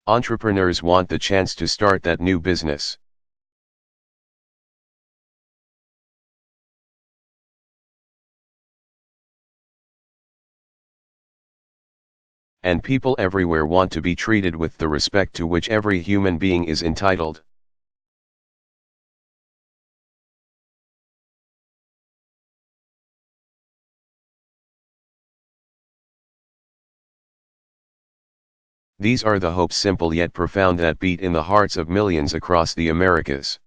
Entrepreneurs want the chance to start that new business. And people everywhere want to be treated with the respect to which every human being is entitled. These are the hopes, simple yet profound, that beat in the hearts of millions across the Americas.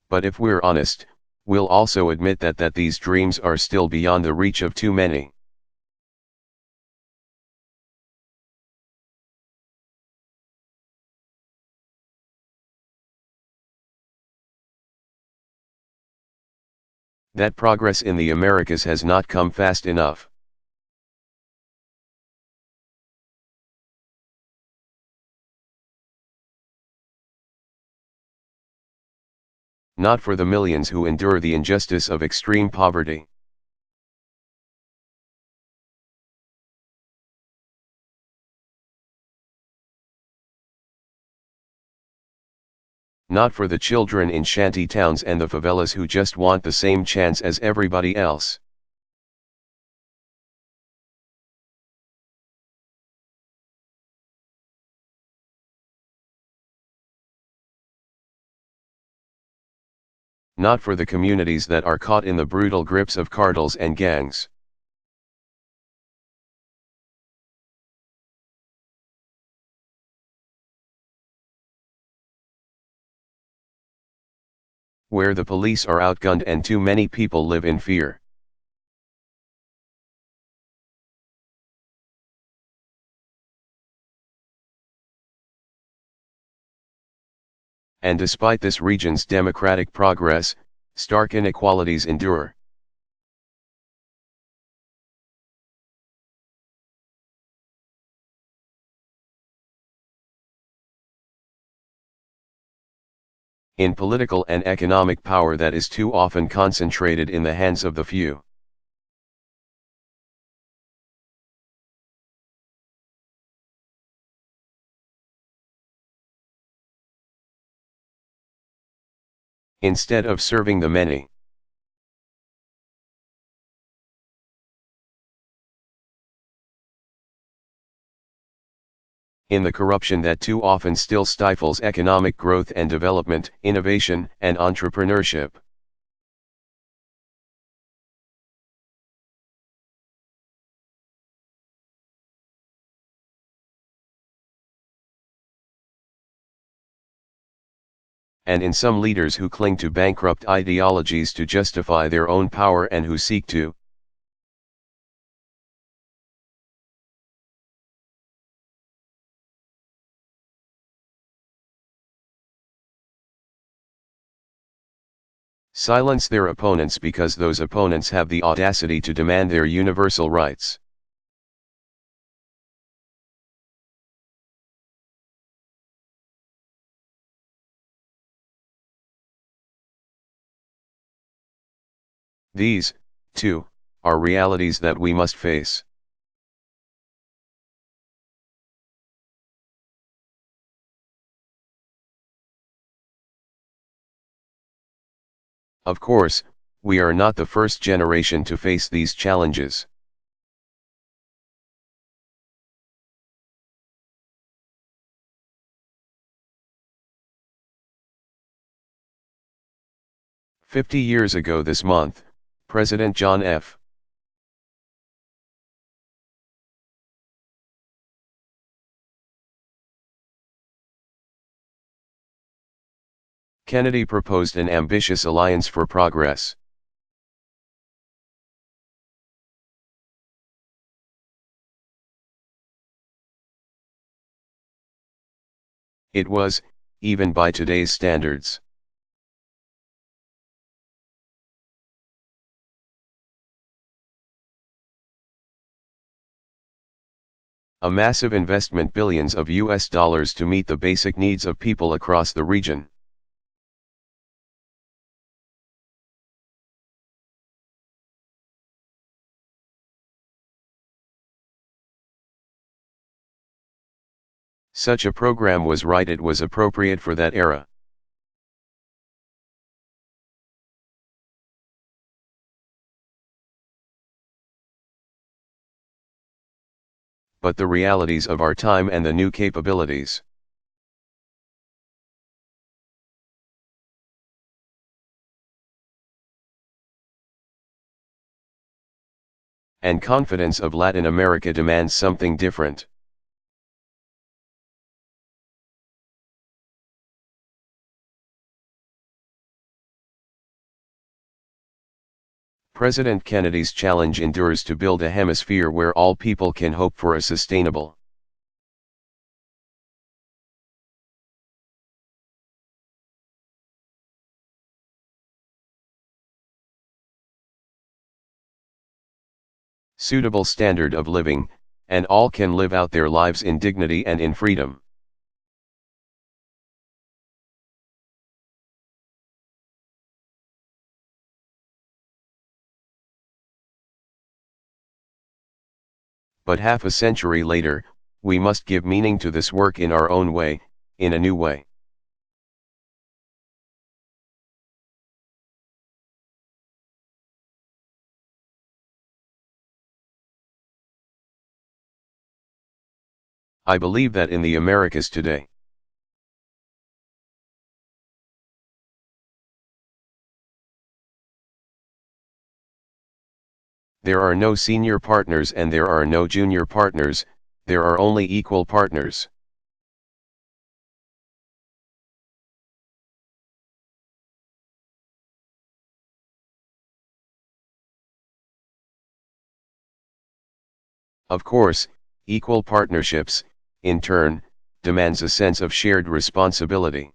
But if we're honest, we'll also admit that these dreams are still beyond the reach of too many. That progress in the Americas has not come fast enough. Not for the millions who endure the injustice of extreme poverty. Not for the children in shanty towns and the favelas who just want the same chance as everybody else. Not for the communities that are caught in the brutal grips of cartels and gangs. Where the police are outgunned and too many people live in fear. And despite this region's democratic progress, stark inequalities endure. In political and economic power that is too often concentrated in the hands of the few. Instead of serving the many. In the corruption that too often still stifles economic growth and development, innovation, and entrepreneurship. And in some leaders who cling to bankrupt ideologies to justify their own power and who seek to silence their opponents because those opponents have the audacity to demand their universal rights. These, too, are realities that we must face. Of course, we are not the first generation to face these challenges. "50 years ago this month, President John F. Kennedy proposed an ambitious alliance for progress. It was, even by today's standards, a massive investment, billions of US dollars to meet the basic needs of people across the region. Such a program was right, it was appropriate for that era. But the realities of our time and the new capabilities. And confidence of Latin America demands something different. President Kennedy's challenge endures to build a hemisphere where all people can hope for a sustainable, suitable standard of living, and all can live out their lives in dignity and in freedom. But half a century later, we must give meaning to this work in our own way, in a new way. I believe that in the Americas today, there are no senior partners and there are no junior partners, there are only equal partners. Of course, equal partnerships, in turn, demands a sense of shared responsibility.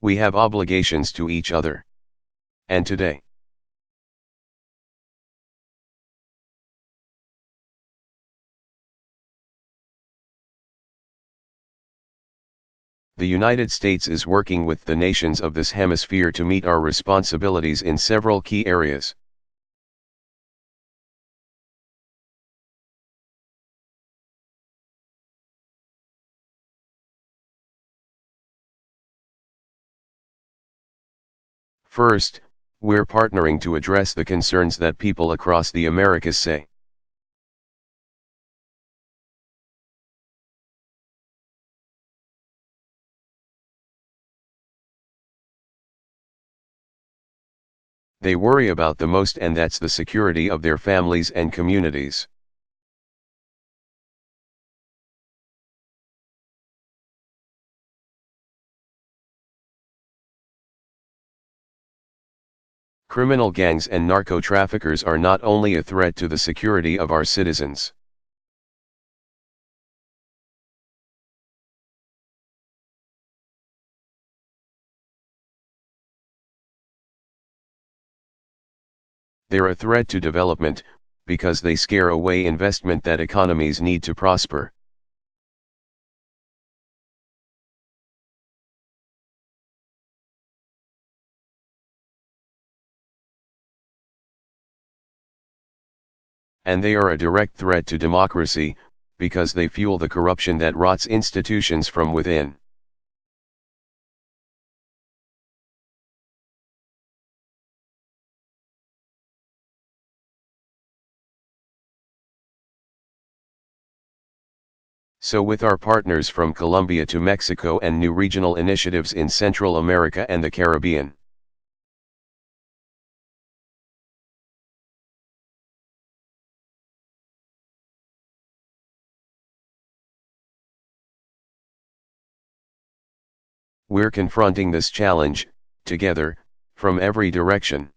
We have obligations to each other. And today, the United States is working with the nations of this hemisphere to meet our responsibilities in several key areas. First, we're partnering to address the concerns that people across the Americas say. They worry about the most, and that's the security of their families and communities. Criminal gangs and narco-traffickers are not only a threat to the security of our citizens. They're a threat to development, because they scare away investment that economies need to prosper. And they are a direct threat to democracy, because they fuel the corruption that rots institutions from within. So with our partners from Colombia to Mexico and new regional initiatives in Central America and the Caribbean, we're confronting this challenge, together, from every direction.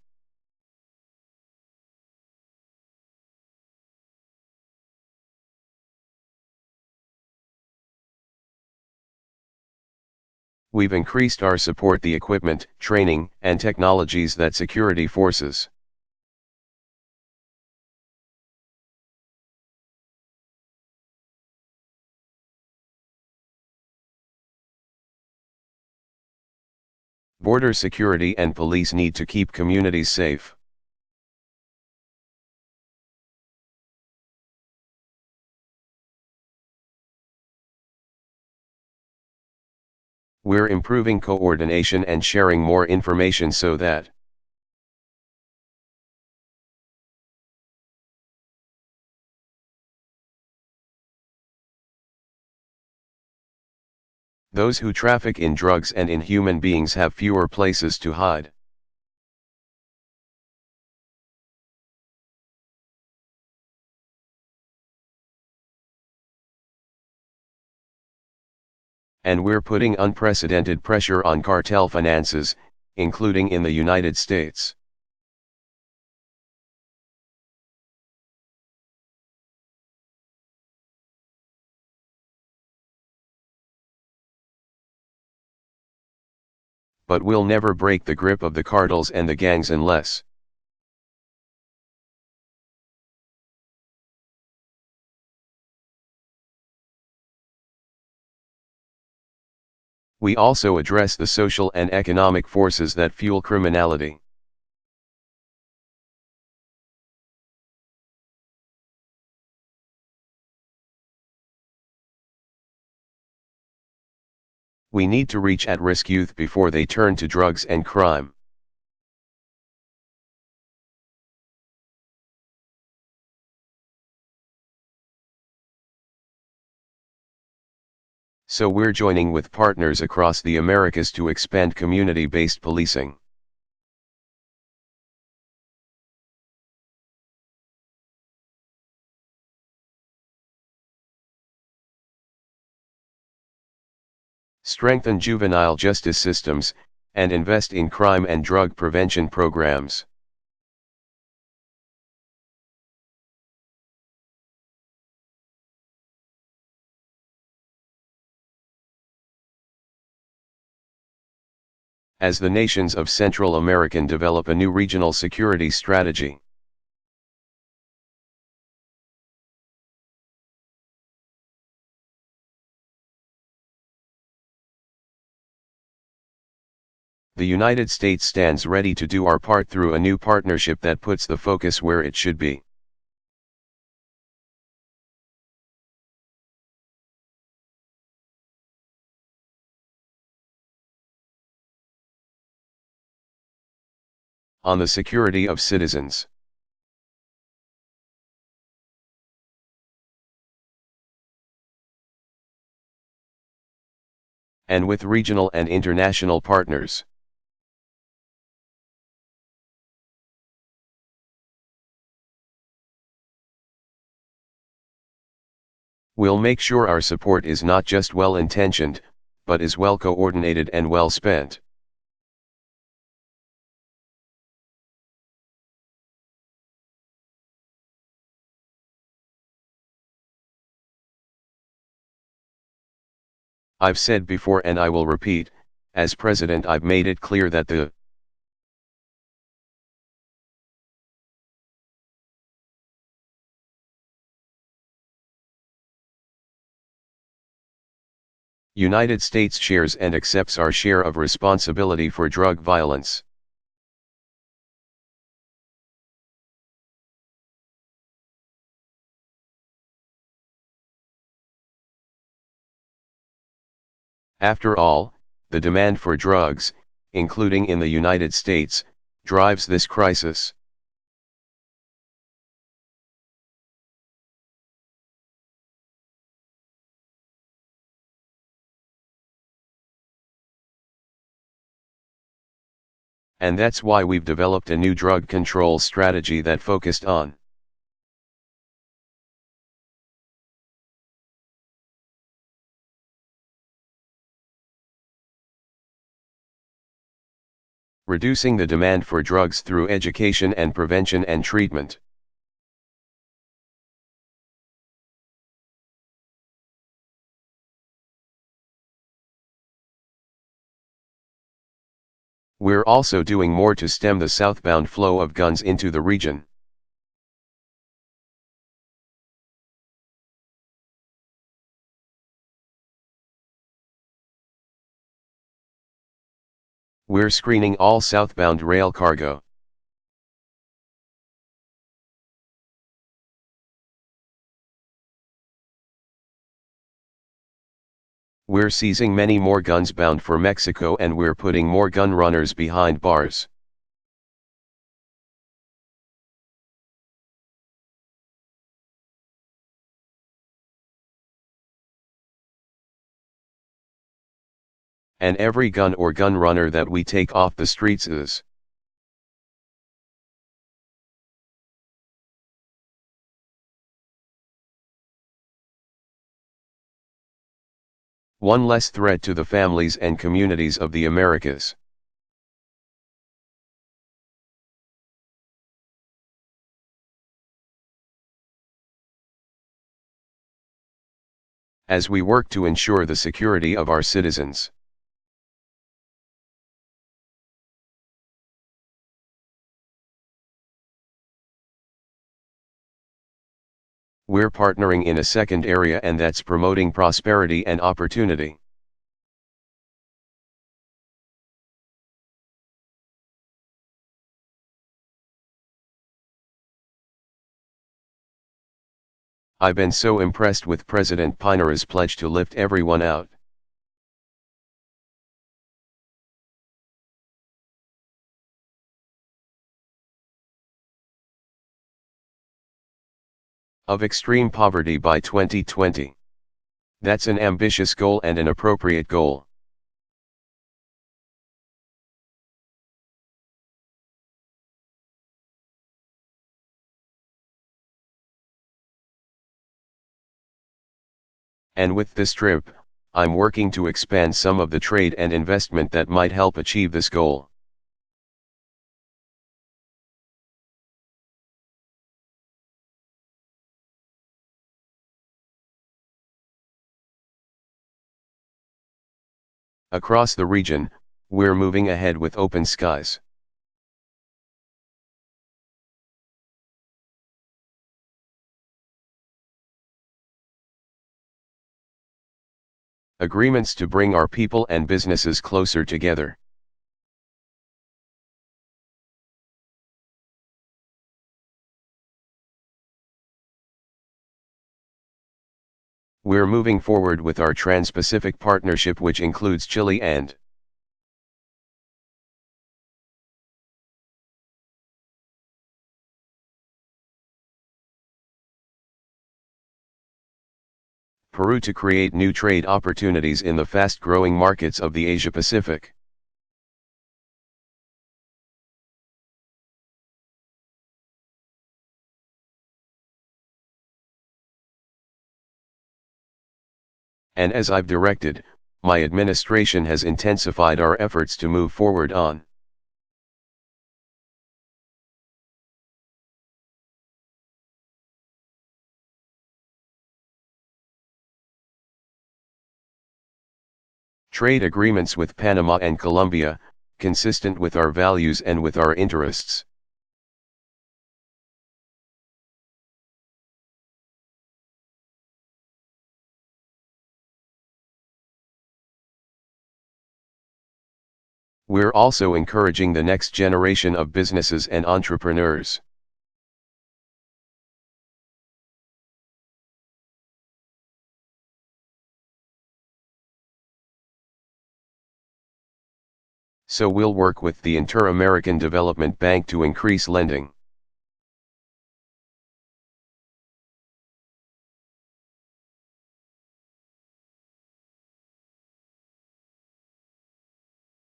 We've increased our support, the equipment, training, and technologies that security forces. Border security and police need to keep communities safe. We're improving coordination and sharing more information so that those who traffic in drugs and in human beings have fewer places to hide. And we're putting unprecedented pressure on cartel finances, including in the United States. But we'll never break the grip of the cartels and the gangs unless we also address the social and economic forces that fuel criminality. We need to reach at-risk youth before they turn to drugs and crime. So we're joining with partners across the Americas to expand community-based policing. Strengthen juvenile justice systems, and invest in crime and drug prevention programs. As the nations of Central America develop a new regional security strategy, the United States stands ready to do our part through a new partnership that puts the focus where it should be. On the security of citizens. And with regional and international partners. We'll make sure our support is not just well-intentioned, but is well coordinated and well spent. I've said before and I will repeat, as president I've made it clear that the United States shares and accepts our share of responsibility for drug violence. After all, the demand for drugs, including in the United States, drives this crisis. And that's why we've developed a new drug control strategy that focused on reducing the demand for drugs through education and prevention and treatment. We're also doing more to stem the southbound flow of guns into the region. We're screening all southbound rail cargo. We're seizing many more guns bound for Mexico, and we're putting more gun runners behind bars. And every gun or gun runner that we take off the streets is one less threat to the families and communities of the Americas. As we work to ensure the security of our citizens. We're partnering in a second area, and that's promoting prosperity and opportunity. I've been so impressed with President Pinera's pledge to lift everyone out. Of extreme poverty by 2020. That's an ambitious goal and an appropriate goal. And with this trip, I'm working to expand some of the trade and investment that might help achieve this goal. Across the region, we're moving ahead with open skies. Agreements to bring our people and businesses closer together. We're moving forward with our Trans-Pacific Partnership, which includes Chile and Peru to create new trade opportunities in the fast-growing markets of the Asia-Pacific. And as I've directed, my administration has intensified our efforts to move forward on trade agreements with Panama and Colombia, consistent with our values and with our interests. We're also encouraging the next generation of businesses and entrepreneurs. So we'll work with the Inter-American Development Bank to increase lending.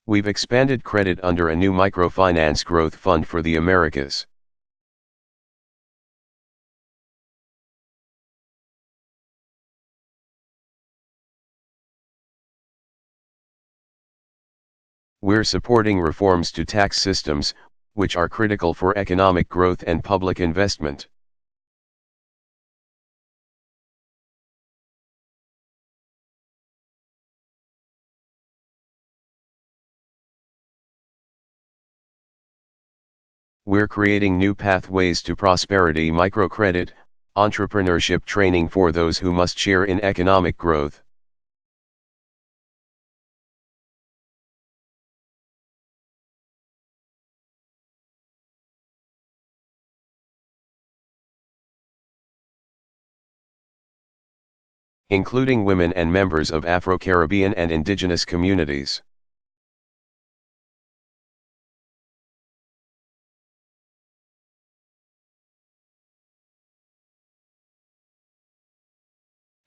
We've expanded credit under a new microfinance growth fund for the Americas. We're supporting reforms to tax systems, which are critical for economic growth and public investment. We're creating new pathways to prosperity: microcredit, entrepreneurship training for those who must share in economic growth. including women and members of Afro-Caribbean and indigenous communities.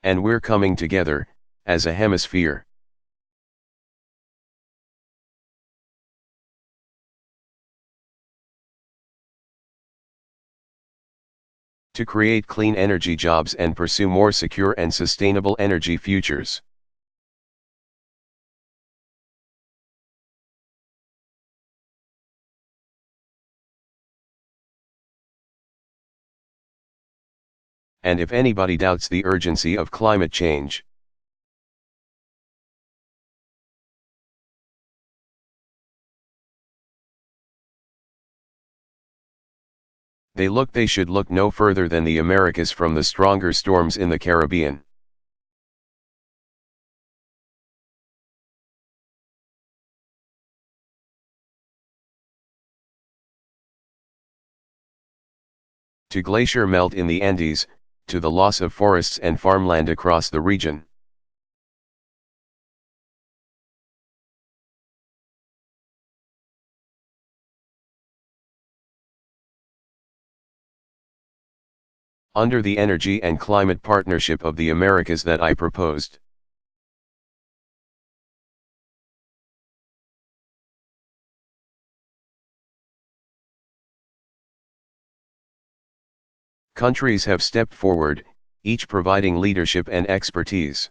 And we're coming together, as a hemisphere. To create clean energy jobs and pursue more secure and sustainable energy futures. And if anybody doubts the urgency of climate change, they should look no further than the Americas from the stronger storms in the Caribbean. To glacier melt in the Andes, to the loss of forests and farmland across the region. Under the energy and climate partnership of the Americas that I proposed. Countries have stepped forward, each providing leadership and expertise.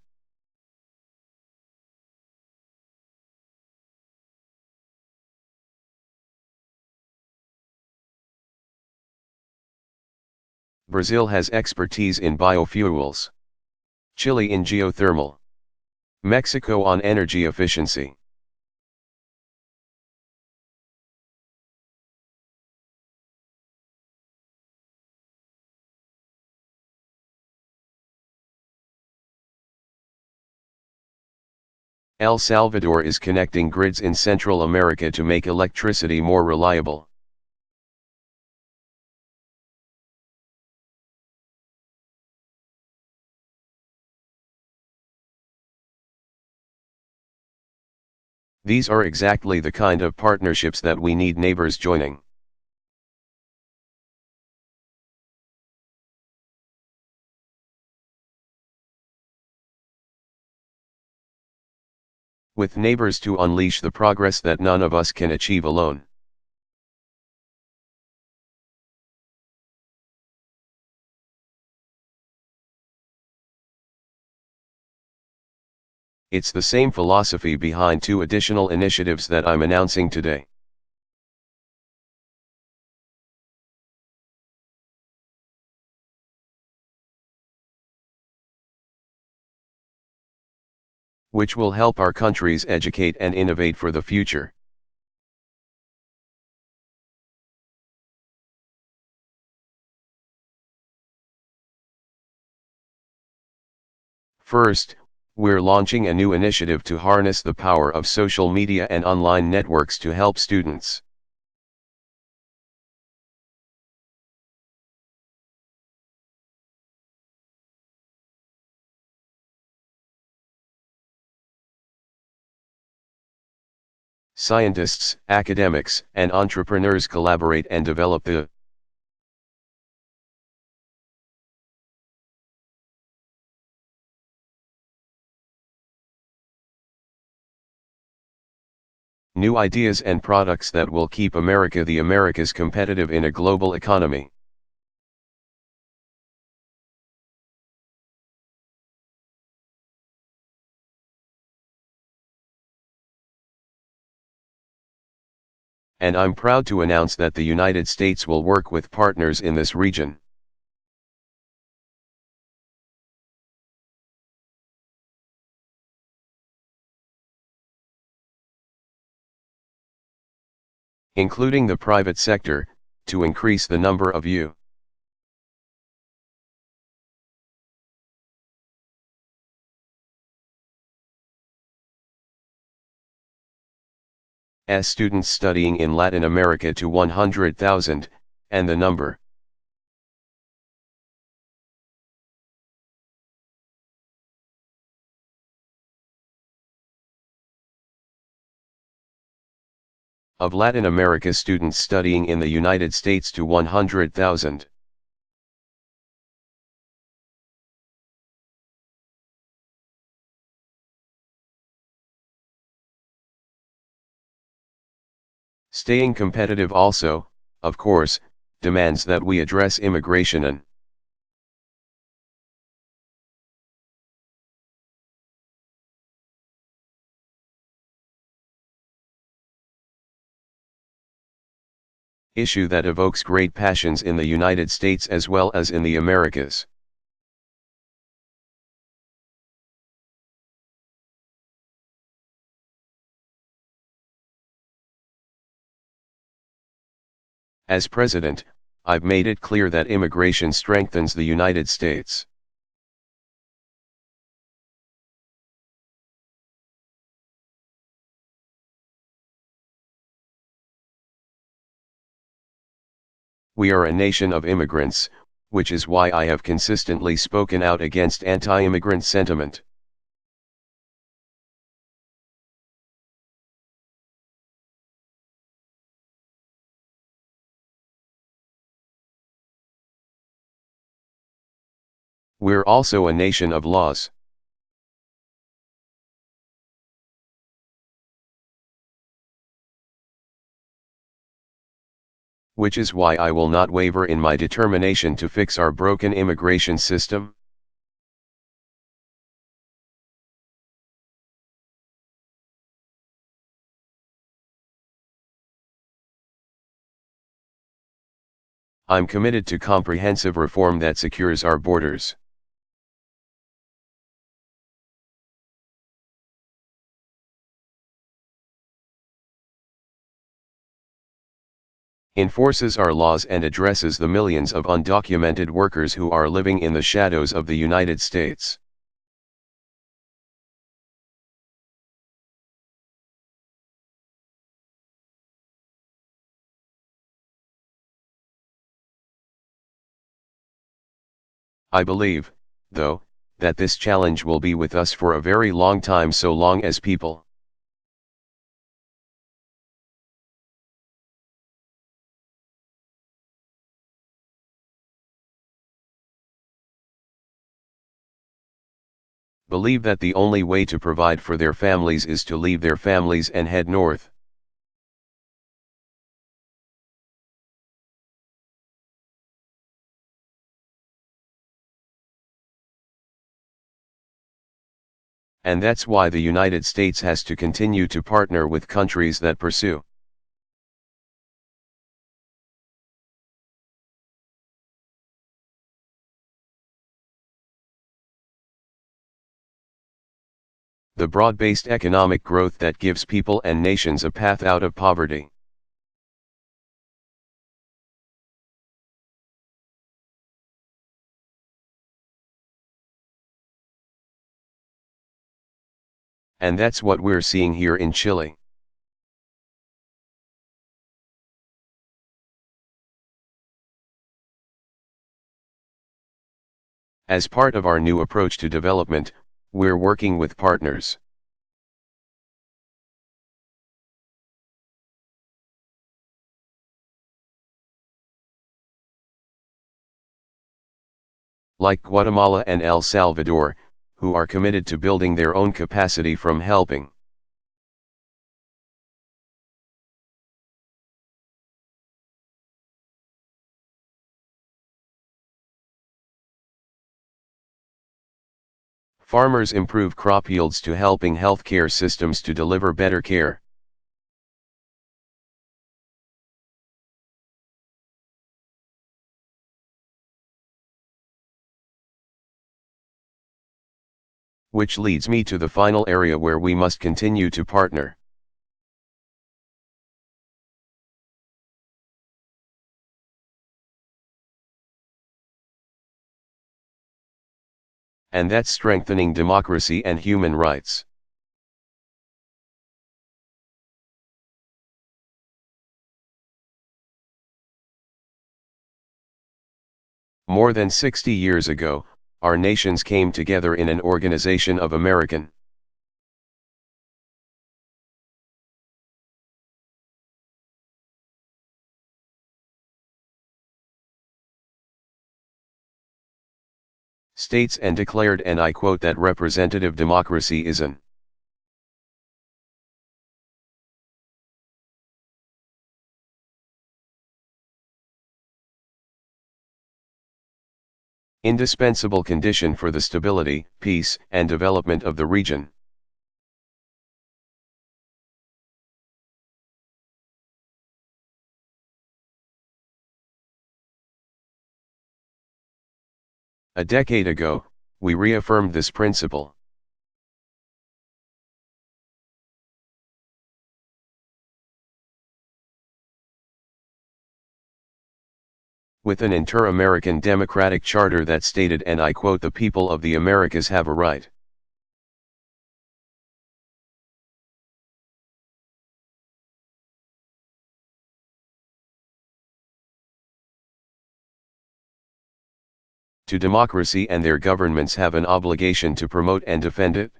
Brazil has expertise in biofuels. Chile in geothermal. Mexico on energy efficiency. El Salvador is connecting grids in Central America to make electricity more reliable. These are exactly the kind of partnerships that we need neighbors joining. With neighbors to unleash the progress that none of us can achieve alone. It's the same philosophy behind two additional initiatives that I'm announcing today. Which will help our countries educate and innovate for the future. First, we're launching a new initiative to harness the power of social media and online networks to help students. Scientists, academics, and entrepreneurs collaborate and develop the new ideas and products that will keep America the Americas competitive in a global economy. And I'm proud to announce that the United States will work with partners in this region. Including the private sector, to increase the number of U.S. students studying in Latin America to 100,000, and the number of Latin America students studying in the United States to 100,000. Staying competitive also, of course, demands that we address immigration and issue that evokes great passions in the United States as well as in the Americas. As president, I've made it clear that immigration strengthens the United States. We are a nation of immigrants, which is why I have consistently spoken out against anti-immigrant sentiment. We're also a nation of laws. Which is why I will not waver in my determination to fix our broken immigration system. I'm committed to comprehensive reform that secures our borders. Enforces our laws and addresses the millions of undocumented workers who are living in the shadows of the United States. I believe, though, that this challenge will be with us for a very long time, so long as people believe that the only way to provide for their families is to leave their families and head north. And that's why the United States has to continue to partner with countries that pursue the broad-based economic growth that gives people and nations a path out of poverty. And that's what we're seeing here in Chile. As part of our new approach to development, we're working with partners like Guatemala and El Salvador, who are committed to building their own capacity from helping. Farmers improve crop yields to helping healthcare systems to deliver better care. Which leads me to the final area where we must continue to partner. And that's strengthening democracy and human rights. More than 60 years ago, our nations came together in an organization of American states and declared, and I quote, that representative democracy is an indispensable condition for the stability, peace, and development of the region. A decade ago, we reaffirmed this principle. With an inter-American democratic charter that stated, and I quote, the people of the Americas have a right to democracy, and their governments have an obligation to promote and defend it.